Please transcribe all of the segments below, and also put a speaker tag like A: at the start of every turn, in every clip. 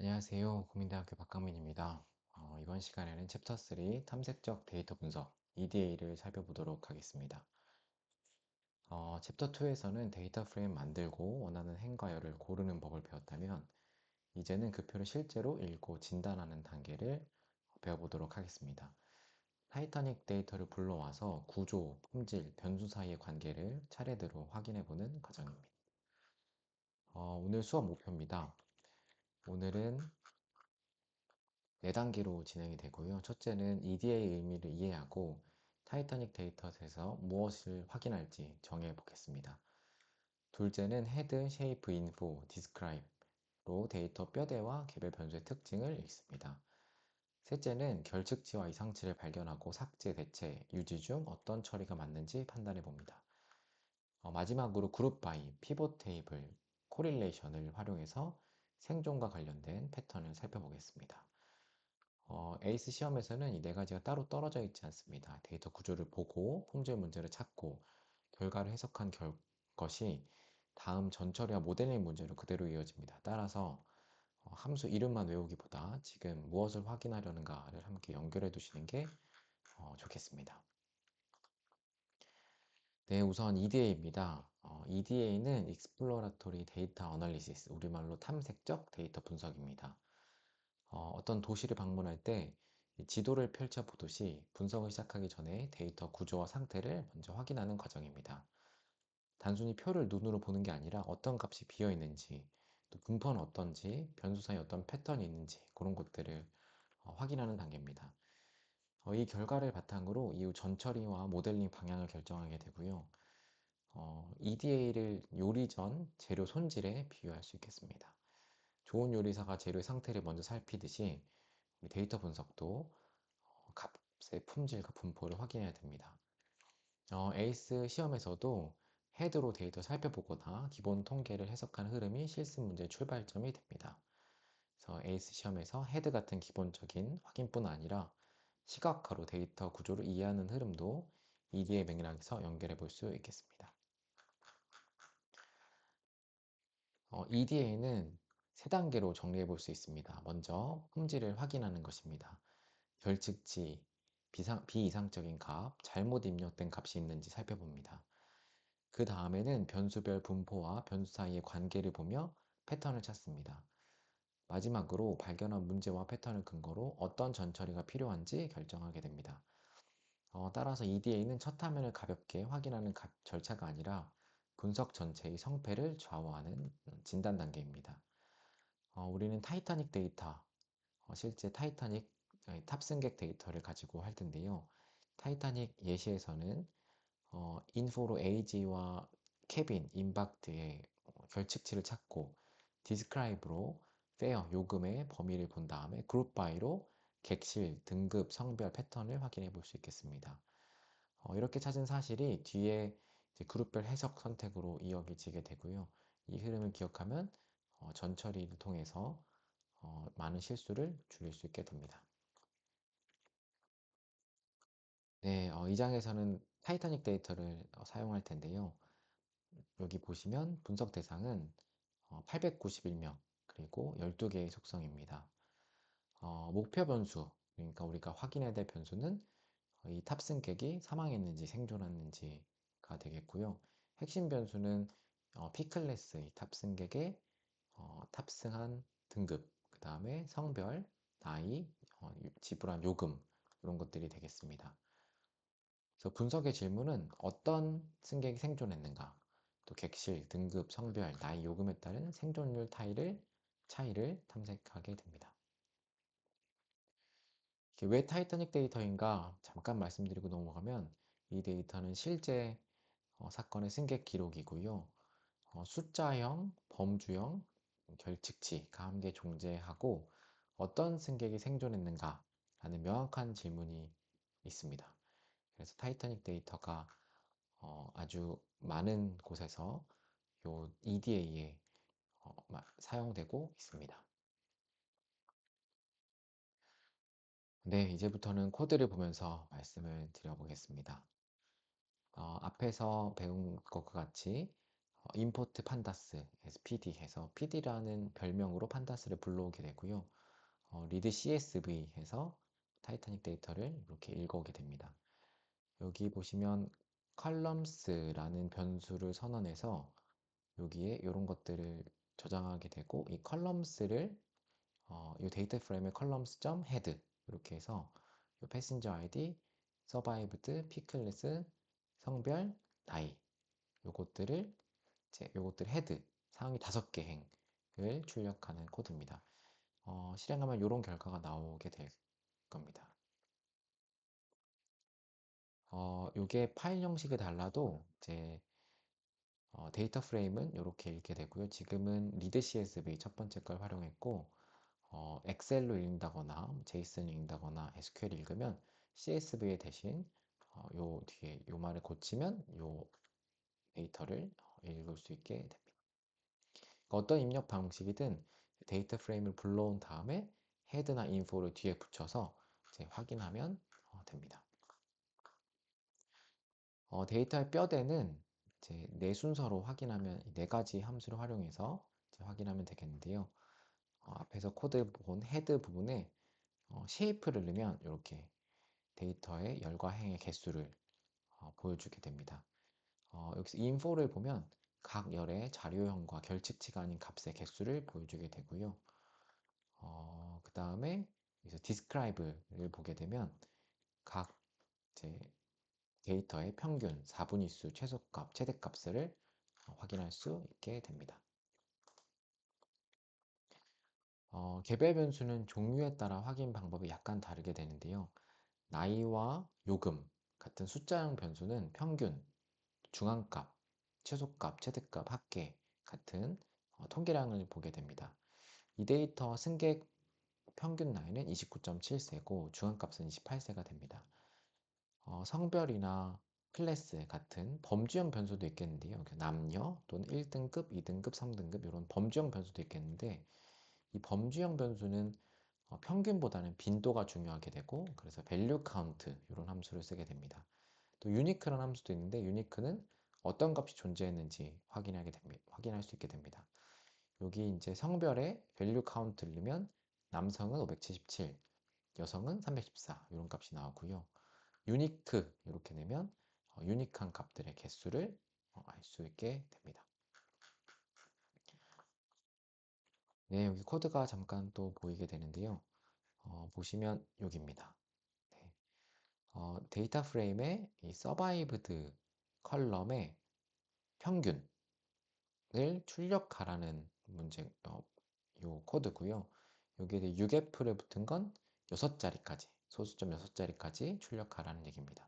A: 안녕하세요. 국민대학교 박강민입니다. 이번 시간에는 챕터 3 탐색적 데이터 분석 EDA를 살펴보도록 하겠습니다. 챕터 2에서는 데이터 프레임 만들고 원하는 행과열을 고르는 법을 배웠다면 이제는 그 표를 실제로 읽고 진단하는 단계를 배워보도록 하겠습니다. 타이타닉 데이터를 불러와서 구조, 품질, 변수 사이의 관계를 차례대로 확인해보는 과정입니다. 오늘 수업 목표입니다. 오늘은 4단계로 진행이 되고요. 첫째는 EDA의 의미를 이해하고 타이타닉 데이터셋에서 무엇을 확인할지 정해 보겠습니다. 둘째는 헤드, 쉐이프, 인포, 디스크라이브로 데이터 뼈대와 개별 변수의 특징을 읽습니다. 셋째는 결측치와 이상치를 발견하고 삭제, 대체, 유지 중 어떤 처리가 맞는지 판단해 봅니다. 마지막으로 그룹 바이, 피봇 테이블, 코릴레이션을 활용해서 생존과 관련된 패턴을 살펴보겠습니다. 에이스 시험에서는 이 네 가지가 따로 떨어져 있지 않습니다. 데이터 구조를 보고 품질 문제를 찾고 결과를 해석한 것이 다음 전처리와 모델링 문제로 그대로 이어집니다. 따라서 함수 이름만 외우기보다 지금 무엇을 확인하려는가를 함께 연결해 두시는 게 좋겠습니다. 네, 우선 EDA입니다. EDA는 Exploratory Data Analysis, 우리말로 탐색적 데이터 분석입니다. 어떤 도시를 방문할 때 지도를 펼쳐 보듯이 분석을 시작하기 전에 데이터 구조와 상태를 먼저 확인하는 과정입니다. 단순히 표를 눈으로 보는 게 아니라 어떤 값이 비어 있는지, 또 분포는 어떤지, 변수 사이에 어떤 패턴이 있는지 그런 것들을 확인하는 단계입니다. 이 결과를 바탕으로 이후 전처리와 모델링 방향을 결정하게 되고요. EDA를 요리 전 재료 손질에 비유할 수 있겠습니다. 좋은 요리사가 재료의 상태를 먼저 살피듯이 데이터 분석도 값의 품질과 분포를 확인해야 됩니다. 에이스 시험에서도 헤드로 데이터 살펴보거나 기본 통계를 해석한 흐름이 실습 문제의 출발점이 됩니다. 그래서 에이스 시험에서 헤드 같은 기본적인 확인뿐 아니라 시각화로 데이터 구조를 이해하는 흐름도 EDA 맥락에서 연결해 볼 수 있겠습니다. EDA는 세 단계로 정리해 볼 수 있습니다. 먼저 품질을 확인하는 것입니다. 결측치, 비이상적인 값, 잘못 입력된 값이 있는지 살펴봅니다. 그 다음에는 변수별 분포와 변수 사이의 관계를 보며 패턴을 찾습니다. 마지막으로 발견한 문제와 패턴을 근거로 어떤 전처리가 필요한지 결정하게 됩니다. 따라서 EDA는 첫 화면을 가볍게 확인하는 절차가 아니라 분석 전체의 성패를 좌우하는 진단 단계입니다. 우리는 타이타닉 데이터, 실제 타이타닉 탑승객 데이터를 가지고 할 텐데요. 타이타닉 예시에서는 인포로 AG와 캐빈, 임박트의 결측치를 찾고 디스크라이브로 페어, 요금의 범위를 본 다음에 그룹 바이로 객실, 등급, 성별, 패턴을 확인해 볼 수 있겠습니다. 이렇게 찾은 사실이 뒤에 그룹별 해석 선택으로 이어지게 되고요. 이 흐름을 기억하면 전처리를 통해서 많은 실수를 줄일 수 있게 됩니다. 네, 이 장에서는 타이타닉 데이터를 사용할 텐데요. 여기 보시면 분석 대상은 891명, 그리고 12개의 속성입니다. 목표 변수, 그러니까 우리가 확인해야 될 변수는 이 탑승객이 사망했는지 생존했는지가 되겠고요. 핵심 변수는 P클래스의 탑승객의 탑승한 등급, 그 다음에 성별, 나이, 지불한 요금, 이런 것들이 되겠습니다. 그래서 분석의 질문은 어떤 승객이 생존했는가, 또 객실, 등급, 성별, 나이, 요금에 따른 생존율 차이를 탐색하게 됩니다. 왜 타이타닉 데이터인가 잠깐 말씀드리고 넘어가면 이 데이터는 실제 사건의 승객 기록이고요. 숫자형, 범주형, 결측치가 함께 존재하고 어떤 승객이 생존했는가 라는 명확한 질문이 있습니다. 그래서 타이타닉 데이터가 아주 많은 곳에서 요 EDA에 사용되고 있습니다. 네, 이제부터는 코드를 보면서 말씀을 드려보겠습니다. 앞에서 배운 것과 같이 import pandas SPD 해서 PD라는 별명으로 판다스를 불러오게 되고요. read CSV 해서 타이타닉 데이터를 이렇게 읽어오게 됩니다. 여기 보시면 columns라는 변수를 선언해서 여기에 이런 것들을 저장하게 되고 이 columns를 이 데이터 프레임의 columns.head 이렇게 해서 이 passenger ID, survived, pickless, 성별, 나이 요것들을 요것들 헤드 상위 5개 행을 출력하는 코드입니다. 실행하면 이런 결과가 나오게 될 겁니다. 요게 파일 형식이 달라도 이제 데이터 프레임은 이렇게 읽게 되고요. 지금은 리드 CSV 첫 번째 걸 활용했고 엑셀로 읽는다거나 제이슨 읽는다거나 SQL 읽으면 CSV에 대신 요 뒤에 요 말을 고치면 요 데이터를 읽을 수 있게 됩니다. 그러니까 어떤 입력 방식이든 데이터 프레임을 불러온 다음에 헤드나 인포를 뒤에 붙여서 이제 확인하면 됩니다. 데이터의 뼈대는 이제 네 순서로 확인하면 네 가지 함수를 활용해서 확인하면 되겠는데요. 앞에서 코드 본 헤드 부분에 쉐이프를 넣으면 이렇게 데이터의 열과 행의 개수를 보여주게 됩니다. 여기서 info를 보면 각 열의 자료형과 결칙치가 아닌 값의 개수를 보여주게 되고요. 그 다음에 여기서 describe를 보게 되면 각 이제 데이터의 평균, 4분위수, 최소값, 최대값을 확인할 수 있게 됩니다. 개별 변수는 종류에 따라 확인 방법이 약간 다르게 되는데요. 나이와 요금 같은 숫자형 변수는 평균, 중앙값, 최소값, 최대값, 합계 같은 통계량을 보게 됩니다. 이 데이터 승객 평균 나이는 29.7세고 중앙값은 28세가 됩니다. 성별이나 클래스 같은 범주형 변수도 있겠는데요. 남녀 또는 1등급, 2등급, 3등급 이런 범주형 변수도 있겠는데 이 범주형 변수는 평균보다는 빈도가 중요하게 되고 그래서 value count 이런 함수를 쓰게 됩니다. 또 unique라는 함수도 있는데 unique는 어떤 값이 존재했는지 확인할 수 있게 됩니다. 여기 이제 성별에 value count를 넣으면 남성은 577, 여성은 314 이런 값이 나오고요. 유니크 이렇게 내면 유니크한 값들의 개수를 알 수 있게 됩니다. 네, 여기 코드가 잠깐 또 보이게 되는데요. 보시면 여기입니다. 네. 데이터 프레임의 이 survived 컬럼의 평균을 출력하라는 문제, 요 코드고요. 여기에 대해 6F를 붙은 건 6자리까지, 소수점 6자리까지 출력하라는 얘기입니다.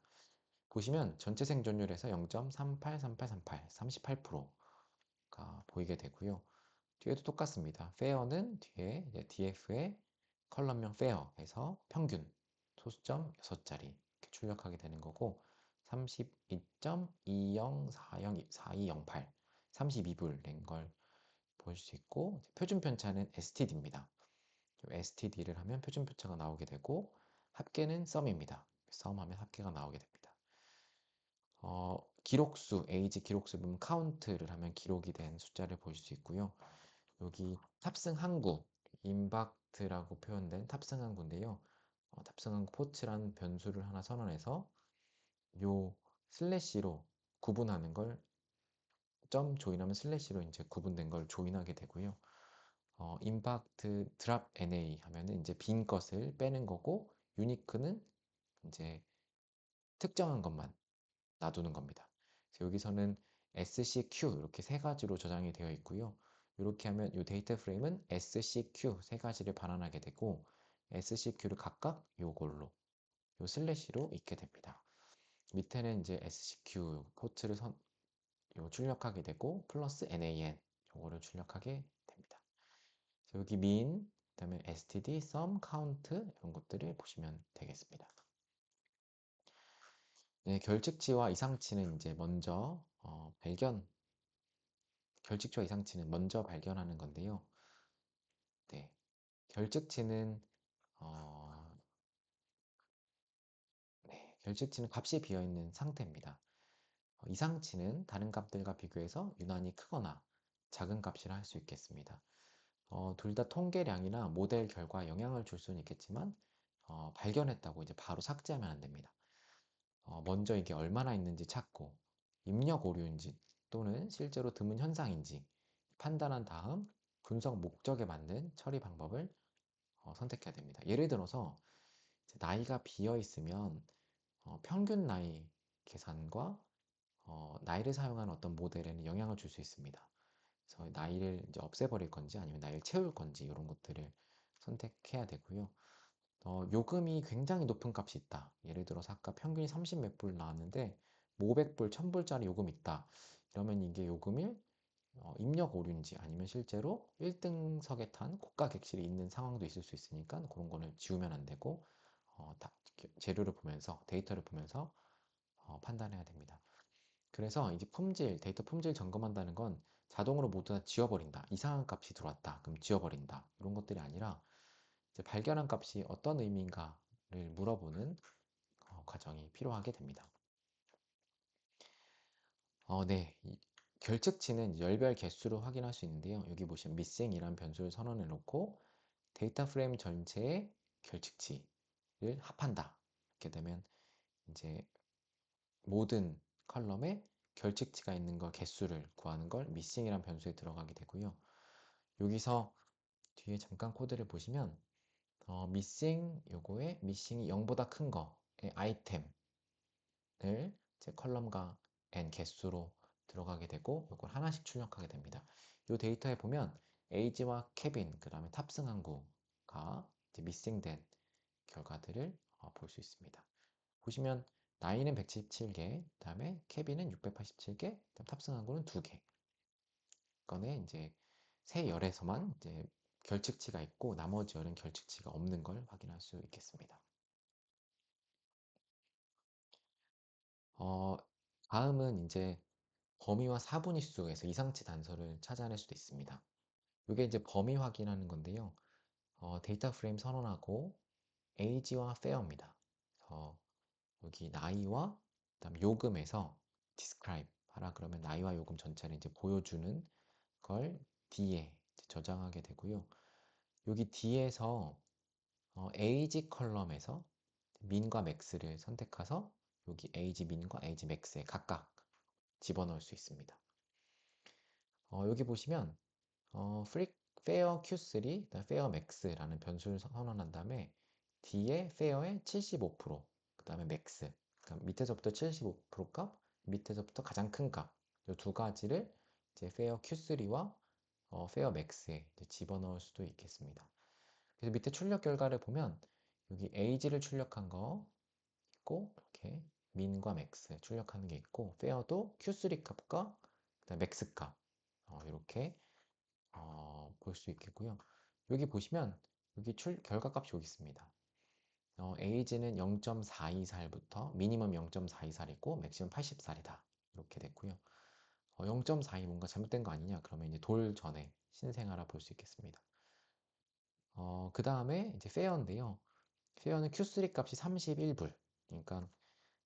A: 보시면 전체 생존율에서 0.383838, 38%가 보이게 되고요. 뒤에도 똑같습니다. fair는 뒤에 이제 df의 컬럼명 fair에서 평균 소수점 6자리 이렇게 출력하게 되는 거고 32.20404208 32불 낸 걸 볼 수 있고 표준 편차는 std입니다. std를 하면 표준 편차가 나오게 되고 합계는 sum입니다. sum 하면 합계가 나오게 됩니다. 기록수, age 기록수 보면 count를 하면 기록이 된 숫자를 볼 수 있고요. 여기 탑승 항구, 임박트라고 표현된 탑승 항구인데요. 탑승 항구 포츠라는 변수를 하나 선언해서 요 슬래시로 구분하는 걸 점 조인하면 슬래시로 이제 구분된 걸 조인하게 되고요. 임박트 드랍 NA 하면은 이제 빈 것을 빼는 거고 유니크는 이제 특정한 것만 놔두는 겁니다. 여기서는 SCQ 이렇게 세 가지로 저장이 되어 있고요. 이렇게 하면 이 데이터 프레임은 SCQ 세 가지를 반환하게 되고 SCQ를 각각 요걸로 요 슬래시로 읽게 됩니다. 밑에는 이제 SCQ 포트를 출력하게 되고 플러스 NAN 요거를 출력하게 됩니다. 여기 min, 그다음에 std, sum, count 이런 것들을 보시면 되겠습니다. 네, 결측치와 이상치는 이제 먼저 결측치와 이상치는 먼저 발견하는 건데요. 네, 결측치는 네, 결측치는 값이 비어 있는 상태입니다. 이상치는 다른 값들과 비교해서 유난히 크거나 작은 값이라 할 수 있겠습니다. 둘 다 통계량이나 모델 결과에 영향을 줄 수는 있겠지만 발견했다고 이제 바로 삭제하면 안 됩니다. 먼저 이게 얼마나 있는지 찾고 입력 오류인지 또는 실제로 드문 현상인지 판단한 다음 분석 목적에 맞는 처리 방법을 선택해야 됩니다. 예를 들어서 나이가 비어 있으면 평균 나이 계산과 나이를 사용한 어떤 모델에는 영향을 줄 수 있습니다. 그래서 나이를 이제 없애버릴 건지 아니면 나이를 채울 건지 이런 것들을 선택해야 되고요. 요금이 굉장히 높은 값이 있다. 예를 들어서 아까 평균이 30 몇 불 나왔는데 500불, 1000불짜리 요금 있다. 이러면 이게 요금이 입력 오류인지 아니면 실제로 1등석에 탄 고가 객실이 있는 상황도 있을 수 있으니까 그런 거는 지우면 안 되고 다 재료를 보면서 데이터를 보면서 판단해야 됩니다. 그래서 이게 품질, 데이터 품질 점검한다는 건 자동으로 모두 다 지워버린다. 이상한 값이 들어왔다. 그럼 지워버린다. 이런 것들이 아니라 이제 발견한 값이 어떤 의미인가를 물어보는 과정이 필요하게 됩니다. 네. 결측치는 열별 개수로 확인할 수 있는데요. 여기 보시면 missing이라는 변수를 선언해 놓고 데이터 프레임 전체의 결측치를 합한다. 이렇게 되면 이제 모든 컬럼에 결측치가 있는 걸 개수를 구하는 걸 missing이라는 변수에 들어가게 되고요. 여기서 뒤에 잠깐 코드를 보시면 missing 요거에 missing이 0보다 큰 거의 아이템을 제 컬럼과 n 개수로 들어가게 되고 이걸 하나씩 출력하게 됩니다. 이 데이터에 보면 age와 cabin 그 다음에 탑승 항구가 missing된 결과들을 볼 수 있습니다. 보시면 나이는 117개, 그 다음에 cabin은 687개, 탑승 항구는 2개. 이거는 이제 세 열에서만 이제 결측치가 있고 나머지 열은 결측치가 없는 걸 확인할 수 있겠습니다. 어, 다음은 이제 범위와 사분위수에서 이상치 단서를 찾아낼 수도 있습니다. 이게 이제 범위 확인하는 건데요. 데이터 프레임 선언하고 age와 fair입니다. 여기 나이와 그다음 요금에서 describe 하라 그러면 나이와 요금 전체를 이제 보여주는 걸 D에 저장하게 되고요. 여기 D에서 age 컬럼에서 min과 max를 선택해서 여기 age min과 age max에 각각 집어넣을 수 있습니다. 여기 보시면 fair Q3, fair max라는 변수를 선언한 다음에 D에 fair의 75%, 그 다음에 max, 그러니까 밑에서부터 75% 값, 밑에서부터 가장 큰 값, 이 두 가지를 이제 fair Q3와 fair max에 집어넣을 수도 있겠습니다. 그래서 밑에 출력 결과를 보면 여기 age를 출력한 거 있고 이렇게 min과 max 출력하는 게 있고 fair도 Q3 값과 그다음 max 값 이렇게 볼 수 있겠고요. 여기 보시면 여기 결과값이 여기 있습니다. age는 0.424살부터 미니멈 0.424살이고 맥시멈 80살이다. 이렇게 됐고요. 0.42 뭔가 잘못된 거 아니냐? 그러면 이제 돌 전에 신생아라 볼 수 있겠습니다. 그 다음에 이제 fair인데요. fair는 Q3 값이 31불. 그러니까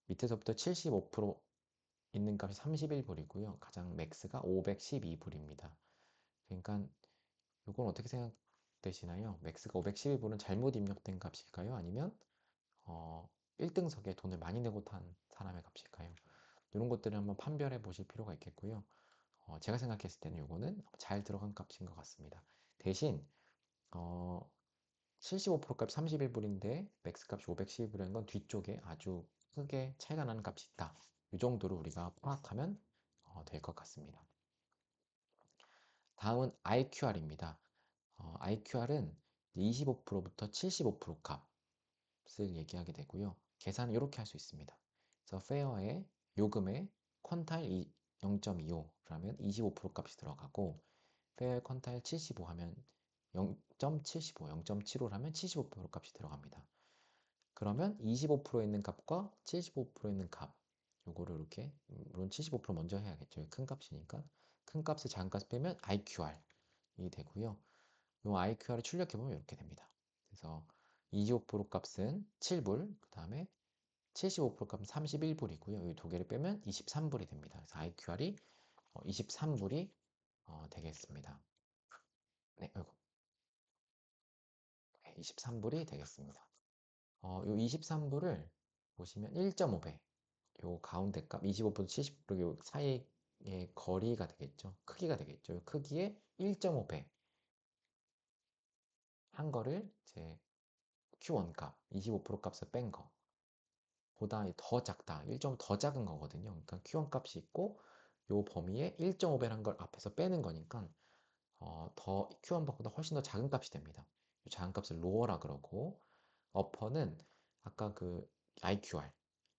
A: 밑에서부터 75% 있는 값이 31불이고요. 가장 맥스가 512불입니다. 그러니까 이건 어떻게 생각되시나요? 맥스가 512불은 잘못 입력된 값일까요? 아니면 1등석에 돈을 많이 내고 탄 사람의 값일까요? 이런 것들을 한번 판별해 보실 필요가 있겠고요. 제가 생각했을 때는 이거는 잘 들어간 값인 것 같습니다. 대신 75% 값이 31불인데 맥스 값이 512불인 건 뒤쪽에 아주 크게 차이가 나는 값이 있다. 이 정도로 우리가 파악하면 될 것 같습니다. 다음은 IQR입니다. IQR은 25%부터 75% 값을 얘기하게 되고요. 계산은 이렇게 할 수 있습니다. 그래서 fair의 요금의 퀀타일 0.25 그러면 25% 값이 들어가고 fair 퀀타일 75 하면 0.75, 0.75 하면 75% 값이 들어갑니다. 그러면 25% 있는 값과 75% 있는 값 요거를 이렇게 물론 75% 먼저 해야겠죠. 큰 값이니까 큰 값을 작은 값을 빼면 IQR이 되고요. 이 IQR을 출력해 보면 이렇게 됩니다. 그래서 25% 값은 7불, 그 다음에 75% 값은 31불이고요. 이 두 개를 빼면 23불이 됩니다. 그래서 IQR이 23불이 되겠습니다. 네, 아이고, 23불이 되겠습니다. 요 23불을 보시면 1.5배, 요 가운데 값 25% 70% 요 사이의 거리가 되겠죠. 크기가 되겠죠. 요 크기의 1.5배 한 거를 이제 Q1 값, 25% 값을 뺀 거 보다 더 작다. 1점 더 작은 거거든요. 그러니까 Q1 값이 있고 요 범위에 1.5배라는 걸 앞에서 빼는 거니까 더 Q1보다 훨씬 더 작은 값이 됩니다. 이 작은 값을 로어라 그러고 어퍼는 아까 그 IQR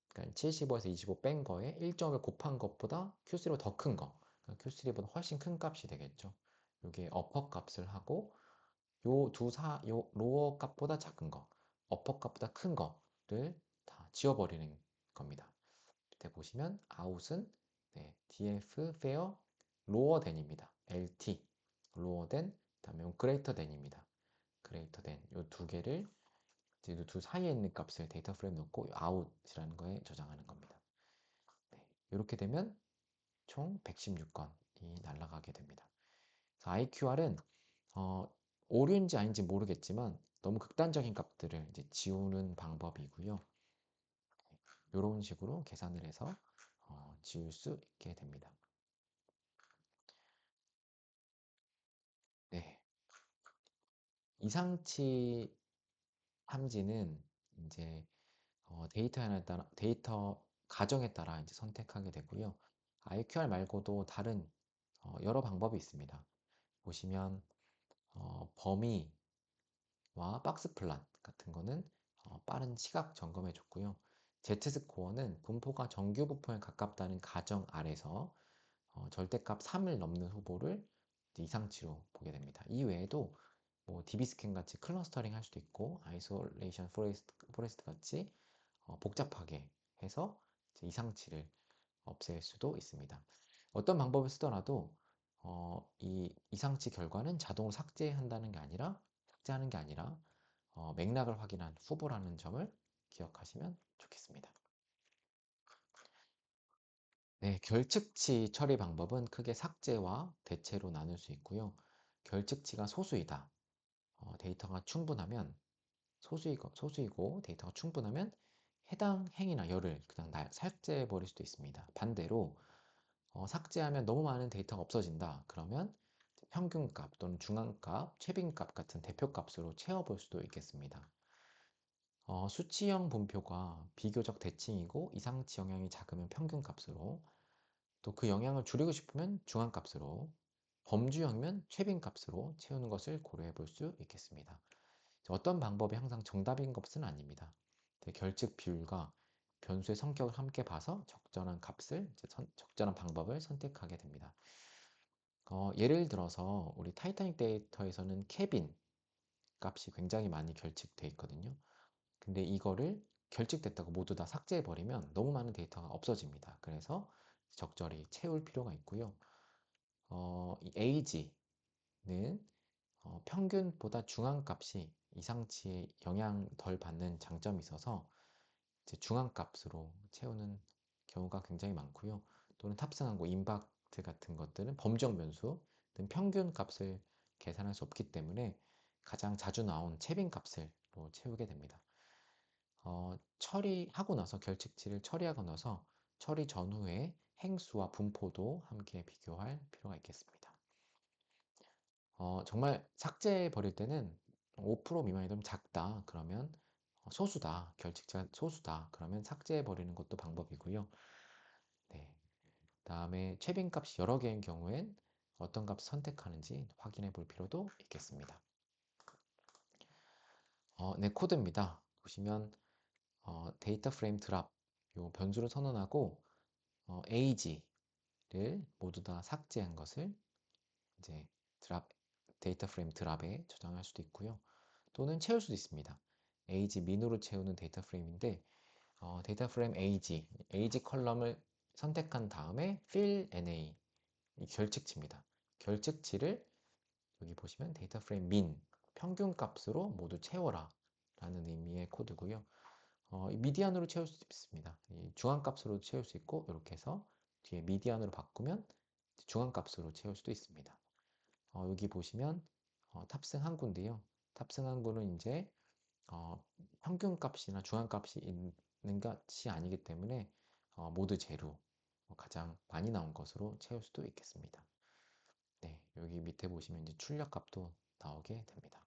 A: 그러니까 75에서 25 뺀 거에 1.5배 곱한 것보다 Q3보다 더 큰 거. 그러니까 Q3보다 훨씬 큰 값이 되겠죠. 이게 어퍼 값을 하고 요 로어 값보다 작은 거, 어퍼 값보다 큰 거를 다 지워버리는 겁니다. 밑에 보시면 아웃은 df fair lower than입니다. lt lower than 그다음에 greater than입니다. greater than 요 두 개를 이제 두 사이에 있는 값을 데이터 프레임 넣고 out이라는 거에 저장하는 겁니다. 네, 이렇게 되면 총 116건이 날아가게 됩니다. IQR은 오류인지 아닌지 모르겠지만 너무 극단적인 값들을 이제 지우는 방법이고요. 이런 식으로 계산을 해서 지울 수 있게 됩니다. 네, 이상치 함지는 이제 데이터 가정에 따라 이제 선택하게 되고요. IQR 말고도 다른 여러 방법이 있습니다. 보시면 범위와 박스 플랫 같은 거는 빠른 시각 점검해 줬고요. Z스코어는 분포가 정규 부포에 가깝다는 가정 아래서 절대값 3을 넘는 후보를 이상치로 보게 됩니다. 이 외에도 뭐 DB스캔 같이 클러스터링 할 수도 있고 아이솔레이션 포레스트 같이 복잡하게 해서 이상치를 없앨 수도 있습니다. 어떤 방법을 쓰더라도 이 이상치 결과는 자동으로 삭제하는 게 아니라 맥락을 확인한 후보라는 점을 기억하시면 좋겠습니다. 네, 결측치 처리 방법은 크게 삭제와 대체로 나눌 수 있고요. 결측치가 소수이다. 데이터가 충분하면 소수이고 데이터가 충분하면 해당 행위나 열을 그냥 삭제해 버릴 수도 있습니다. 반대로 삭제하면 너무 많은 데이터가 없어진다. 그러면 평균값 또는 중앙값, 최빈값 같은 대표값으로 채워볼 수도 있겠습니다. 수치형 분표가 비교적 대칭이고 이상치 영향이 작으면 평균값으로 또 그 영향을 줄이고 싶으면 중앙값으로 범주형이면 최빈값으로 채우는 것을 고려해 볼 수 있겠습니다. 어떤 방법이 항상 정답인 것은 아닙니다. 결측 비율과 변수의 성격을 함께 봐서 적절한 방법을 선택하게 됩니다. 예를 들어서 우리 타이타닉 데이터에서는 케빈 값이 굉장히 많이 결측돼 있거든요. 근데 이거를 결측됐다고 모두 다 삭제해 버리면 너무 많은 데이터가 없어집니다. 그래서 적절히 채울 필요가 있고요. 이 AG는 평균보다 중앙값이 이상치에 영향 덜 받는 장점이 있어서 이제 중앙값으로 채우는 경우가 굉장히 많고요. 또는 탑승하고 임박트 같은 것들은 범정 변수 등 평균 값을 계산할 수 없기 때문에 가장 자주 나온 채빈 값으로 채우게 됩니다. 결측치를 처리하고 나서 처리 전후에 행수와 분포도 함께 비교할 필요가 있겠습니다. 정말 삭제해 버릴 때는 5% 미만이 좀 작다. 그러면 소수다. 결측자가 소수다. 그러면 삭제해 버리는 것도 방법이고요. 네. 다음에 최빈 값이 여러 개인 경우엔 어떤 값을 선택하는지 확인해 볼 필요도 있겠습니다. 네, 코드입니다. 보시면 데이터 프레임 드랍 요 변수를 선언하고 AG를 모두 다 삭제한 것을 이제 데이터 프레임 드랍에 저장할 수도 있고요. 또는 채울 수도 있습니다. AG 민으로 채우는 데이터 프레임인데 데이터 프레임 AG 컬럼을 선택한 다음에 fill NA 이 결측치입니다. 결측치를 여기 보시면 데이터 프레임 평균 값으로 모두 채워라 라는 의미의 코드고요. 이 미디안으로 채울 수 있습니다. 이 중앙값으로 채울 수 있고 이렇게 해서 뒤에 미디안으로 바꾸면 중앙값으로 채울 수도 있습니다. 여기 보시면 탑승 항구인데요. 탑승 항구는 이제 평균값이나 중앙값이 있는 것이 아니기 때문에 모두 제로 가장 많이 나온 것으로 채울 수도 있겠습니다. 네, 여기 밑에 보시면 이제 출력값도 나오게 됩니다.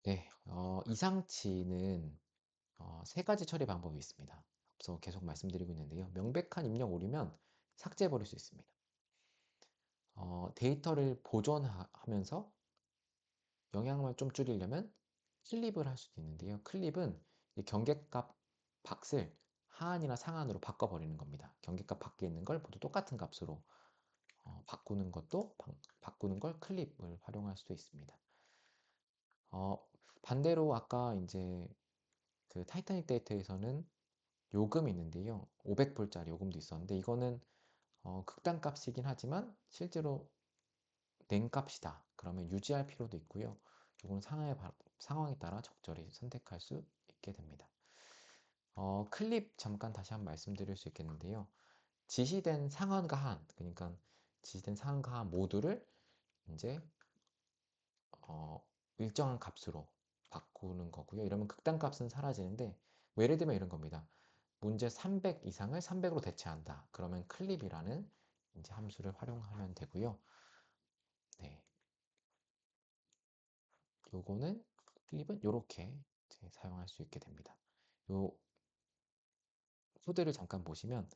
A: 네, 이상치는 세 가지 처리 방법이 있습니다. 앞서 계속 말씀드리고 있는데요. 명백한 입력 오류면 삭제해 버릴 수 있습니다. 데이터를 보존하면서 영향만 좀 줄이려면 클립을 할 수도 있는데요. 클립은 경계값 박을 하한이나 상한으로 바꿔버리는 겁니다. 경계값 밖에 있는 걸 모두 똑같은 값으로 바꾸는 것도 바꾸는 걸 클립을 활용할 수도 있습니다. 반대로 아까 이제 그 타이타닉 데이터에서는 요금이 있는데요. 500불짜리 요금도 있었는데 이거는 극단값이긴 하지만 실제로 냉값이다. 그러면 유지할 필요도 있고요. 이거는 상황에 따라 적절히 선택할 수 있게 됩니다. 클립 잠깐 다시 한번 말씀드릴 수 있겠는데요. 지시된 상한과 하한, 그러니까 지시된 상한과 하한 모두를 이제 일정한 값으로 바꾸는 거고요. 이러면 극단값은 사라지는데 예를 들면 이런 겁니다. 문제 300 이상을 300으로 대체한다. 그러면 클립이라는 이제 함수를 활용하면 되고요. 네, 요거는 클립은 이렇게 사용할 수 있게 됩니다. 요 코드를 잠깐 보시면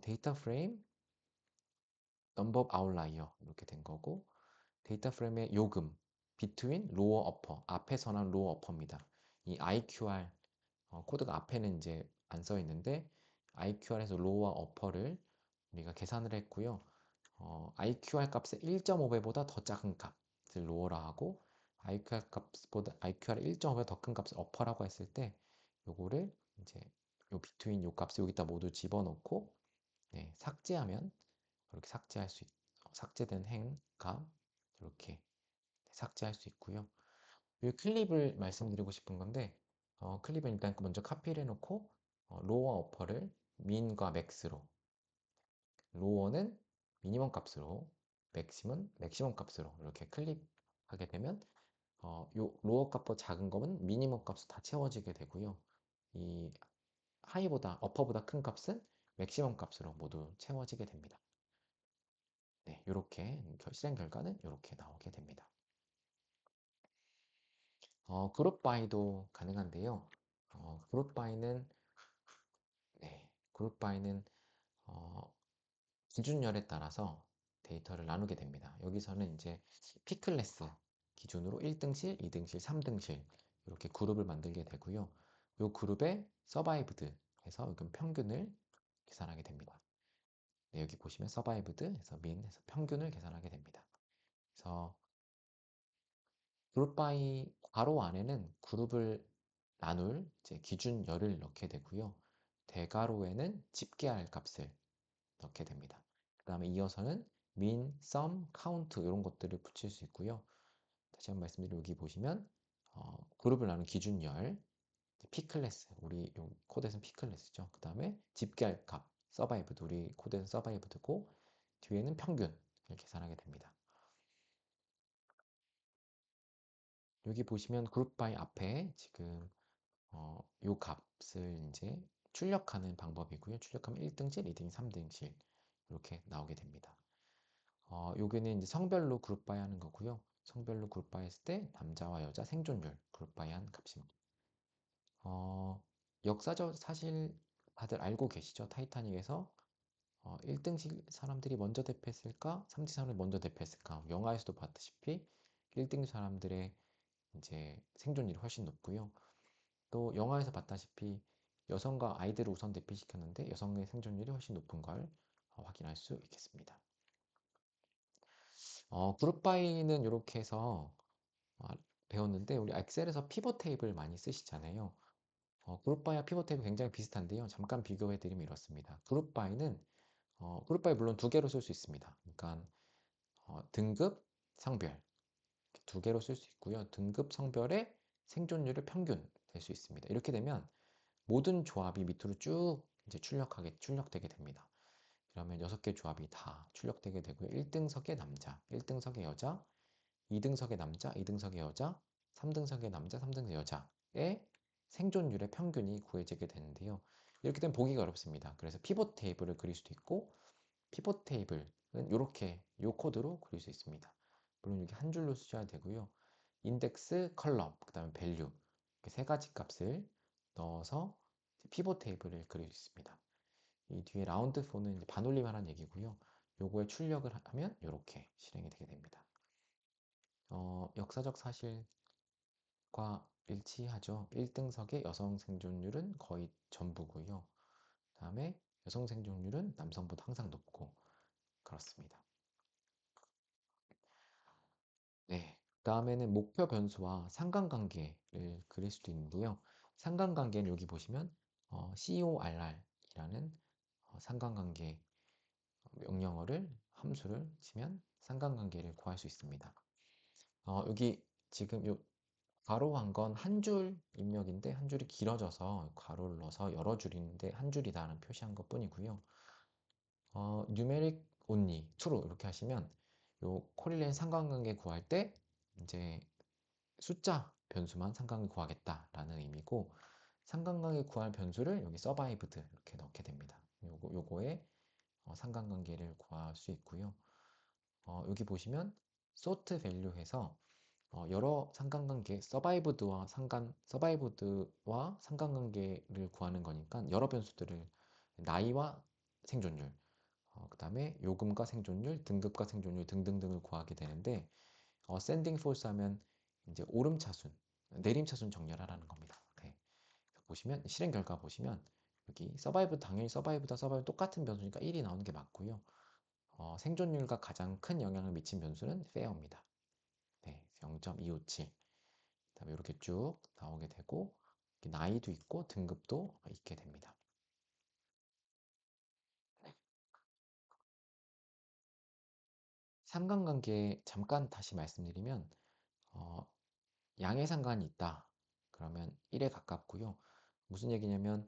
A: 데이터 프레임 넘버 오브 아웃라이어 이렇게 된 거고 데이터 프레임의 요금 between lower upper 앞에서는 lower upper입니다. 이 IQR 코드가 앞에는 이제 안 써 있는데 IQR에서 lower upper를 우리가 계산을 했고요. IQR 값의 1.5배보다 더 작은 값을 lower라 하고 IQR 값보다 IQR 1.5배 더 큰 값을 upper라고 했을 때 요거를 이제 요 between 요 값을 여기다 모두 집어넣고 네, 삭제하면 이렇게 삭제된 행값 이렇게 삭제할 수 있고요. 이 클립을 말씀드리고 싶은 건데 클립은 일단 먼저 카피를 해놓고 로어 어퍼를 민과 맥스로 로어는 미니멈 값으로 맥시멈 값으로 이렇게 클립하게 되면 요 로어 값보다 작은 거면 미니멈 값으로 다 채워지게 되고요. 이 하이보다 어퍼보다 큰 값은 맥시멈 값으로 모두 채워지게 됩니다. 네, 이렇게 실행 결과는 이렇게 나오게 됩니다. 그룹 바이도 가능한데요. 그룹 바이는 그룹 바이는 어, 기준열에 따라서 데이터를 나누게 됩니다. 여기서는 이제 P클래스 기준으로 1등실, 2등실, 3등실 이렇게 그룹을 만들게 되고요. 이 그룹에 서바이브드 해서 여기 평균을 계산하게 됩니다. 네, 여기 보시면 서바이브드 해서 민 해서 평균을 계산하게 됩니다. 그래서 그룹 바이 괄호 안에는 그룹을 나눌 이제 기준열을 넣게 되고요. 대괄호에는 집계할 값을 넣게 됩니다. 그 다음에 이어서는 min, sum, count 이런 것들을 붙일 수 있고요. 다시 한번 말씀드리면 여기 보시면 그룹을 나눈 기준열 P클래스 우리 코드에서는 P클래스죠. 그 다음에 집계할 값 survived 우리 코드에서는 survived고 뒤에는 평균을 계산하게 됩니다. 여기 보시면 그룹 바이 앞에 지금 요 값을 이제 출력하는 방법이고요. 출력하면 1등실, 2등실, 3등실 이렇게 나오게 됩니다. 여기는 이제 성별로 그룹 바이 하는 거고요. 성별로 그룹 바이 했을 때 남자와 여자 생존율 그룹 바이 한 값입니다. 역사적 사실 다들 알고 계시죠? 타이타닉에서 1등실 사람들이 먼저 대피했을까? 3등 사람들이 먼저 대피했을까? 영화에서도 봤다시피 1등 사람들의 이제 생존율이 훨씬 높고요. 또 영화에서 봤다시피 여성과 아이들을 우선 대피시켰는데 여성의 생존율이 훨씬 높은 걸 확인할 수 있겠습니다. 그룹 바이는 이렇게 해서 배웠는데 우리 엑셀에서 피벗 테이블 많이 쓰시잖아요. 그룹 바이와 피벗 테이블 굉장히 비슷한데요. 잠깐 비교해 드리면 이렇습니다. 그룹 바이 물론 두 개로 쓸 수 있습니다. 그러니까 등급, 성별 두 개로 쓸 수 있고요. 등급 성별의 생존율의 평균 될 수 있습니다. 이렇게 되면 모든 조합이 밑으로 쭉 이제 출력되게 됩니다. 그러면 6개 조합이 다 출력되게 되고요. 1등석의 남자, 1등석의 여자, 2등석의 남자, 2등석의 여자, 3등석의 남자, 3등석의 여자의 생존율의 평균이 구해지게 되는데요. 이렇게 되면 보기가 어렵습니다. 그래서 피봇 테이블을 그릴 수도 있고, 피봇 테이블은 이렇게 이 코드로 그릴 수 있습니다. 물론 이렇게 한 줄로 쓰셔야 되고요. 인덱스, 컬럼, 그 다음에 밸류 이렇게 세 가지 값을 넣어서 피봇 테이블을 그릴 수 있습니다. 이 뒤에 라운드 4는 반올림하라는 얘기고요. 요거에 출력을 하면 이렇게 실행이 되게 됩니다. 역사적 사실과 일치하죠. 1등석의 여성 생존율은 거의 전부고요. 다음에 여성 생존율은 남성보다 항상 높고 그렇습니다. 네, 다음에는 목표 변수와 상관관계를 그릴 수도 있는데요. 상관관계는 여기 보시면 CORR이라는 상관관계 명령어를 함수를 치면 상관관계를 구할 수 있습니다. 여기 지금 요 괄호한 건 한 줄 입력인데 한 줄이 길어져서 괄호를 넣어서 여러 줄인데 한 줄이다라는 표시한 것 뿐이고요. numeric only, true 이렇게 하시면 요 코릴레이션 상관관계 구할 때 이제 숫자 변수만 상관관계 구하겠다라는 의미고 상관관계 구할 변수를 여기 survived 이렇게 넣게 됩니다. 요거에 상관관계를 구할 수 있고요. 여기 보시면 sort value 해서 여러 상관관계 서바이브드와 상관관계를 구하는 거니까 여러 변수들을 나이와 생존율, 그 다음에 요금과 생존율, 등급과 생존율 등등등을 구하게 되는데 sending false 하면 이제 오름차순, 내림차순 정렬하라는 겁니다. 네. 보시면 실행 결과 보시면 여기 서바이브 당연히 서바이브 똑같은 변수니까 1이 나오는 게 맞고요. 생존율과 가장 큰 영향을 미친 변수는 fair입니다. 네, 0.257. 그다음에 이렇게 쭉 나오게 되고 나이도 있고 등급도 있게 됩니다. 상관관계 잠깐 다시 말씀드리면 어, 양의 상관이 있다. 그러면 1에 가깝고요. 무슨 얘기냐면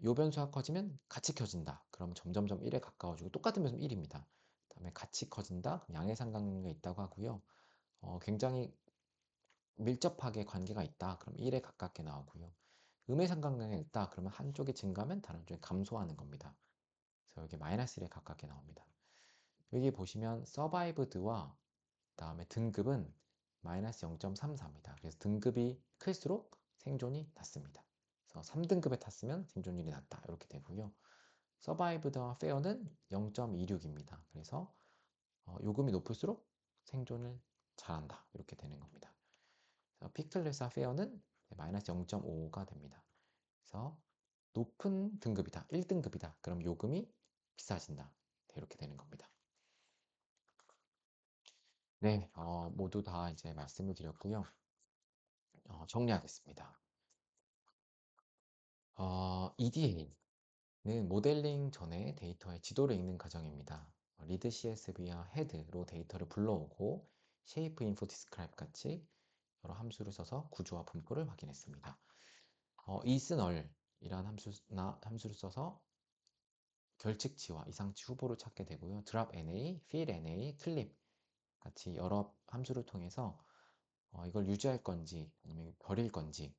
A: 요 변수가 커지면 같이 커진다. 그럼 점점점 1에 가까워지고 똑같은 변수는 1입니다. 그다음에 같이 커진다. 양의 상관관계가 있다고 하고요. 굉장히 밀접하게 관계가 있다. 그럼 1에 가깝게 나오고요. 음의 상관관계가 있다. 그러면 한쪽이 증가하면 다른 쪽이 감소하는 겁니다. 그래서 여기 마이너스 1에 가깝게 나옵니다. 여기 보시면 survived와 다음에 등급은 마이너스 0.34입니다. 그래서 등급이 클수록 생존이 낮습니다. 그래서 3등급에 탔으면 생존율이 낮다. 이렇게 되고요. survived와 fair는 0.26입니다. 그래서 요금이 높을수록 생존을 잘한다. 이렇게 되는 겁니다. 피클레스와 페어는 마이너스 0.5가 됩니다. 그래서 높은 등급이다, 1등급이다. 그럼 요금이 비싸진다. 네, 이렇게 되는 겁니다. 네, 모두 다 이제 말씀을 드렸고요. 정리하겠습니다. EDA는 모델링 전에 데이터의 지도를 읽는 과정입니다. read CSV와 head로 데이터를 불러오고 shape, info, describe 같이 여러 함수를 써서 구조와 분포를 확인했습니다. isNull이란 함수를 써서 결측치와 이상치 후보를 찾게 되고요. drop_NA, fill_NA, clip 같이 여러 함수를 통해서 이걸 유지할 건지 아니면 버릴 건지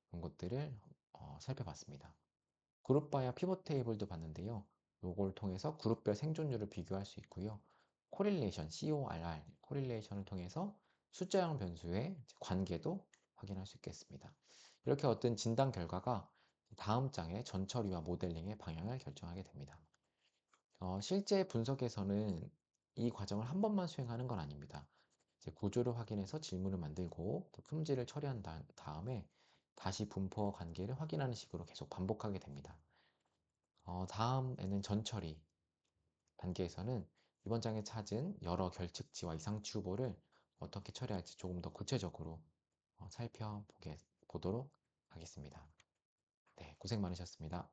A: 그런 것들을 살펴봤습니다. 그룹바이와 피벗 테이블도 봤는데요. 요걸 통해서 그룹별 생존율을 비교할 수 있고요. 코릴레이션, CORR, 코릴레이션을 통해서 숫자형 변수의 관계도 확인할 수 있겠습니다. 이렇게 얻은 진단 결과가 다음 장의 전처리와 모델링의 방향을 결정하게 됩니다. 실제 분석에서는 이 과정을 한 번만 수행하는 건 아닙니다. 이제 구조를 확인해서 질문을 만들고 또 품질을 처리한 다음에 다시 분포 관계를 확인하는 식으로 계속 반복하게 됩니다. 다음에는 전처리 단계에서는 이번 장에 찾은 여러 결측치와 이상치 후보를 어떻게 처리할지 조금 더 구체적으로 살펴보도록 하겠습니다. 네, 고생 많으셨습니다.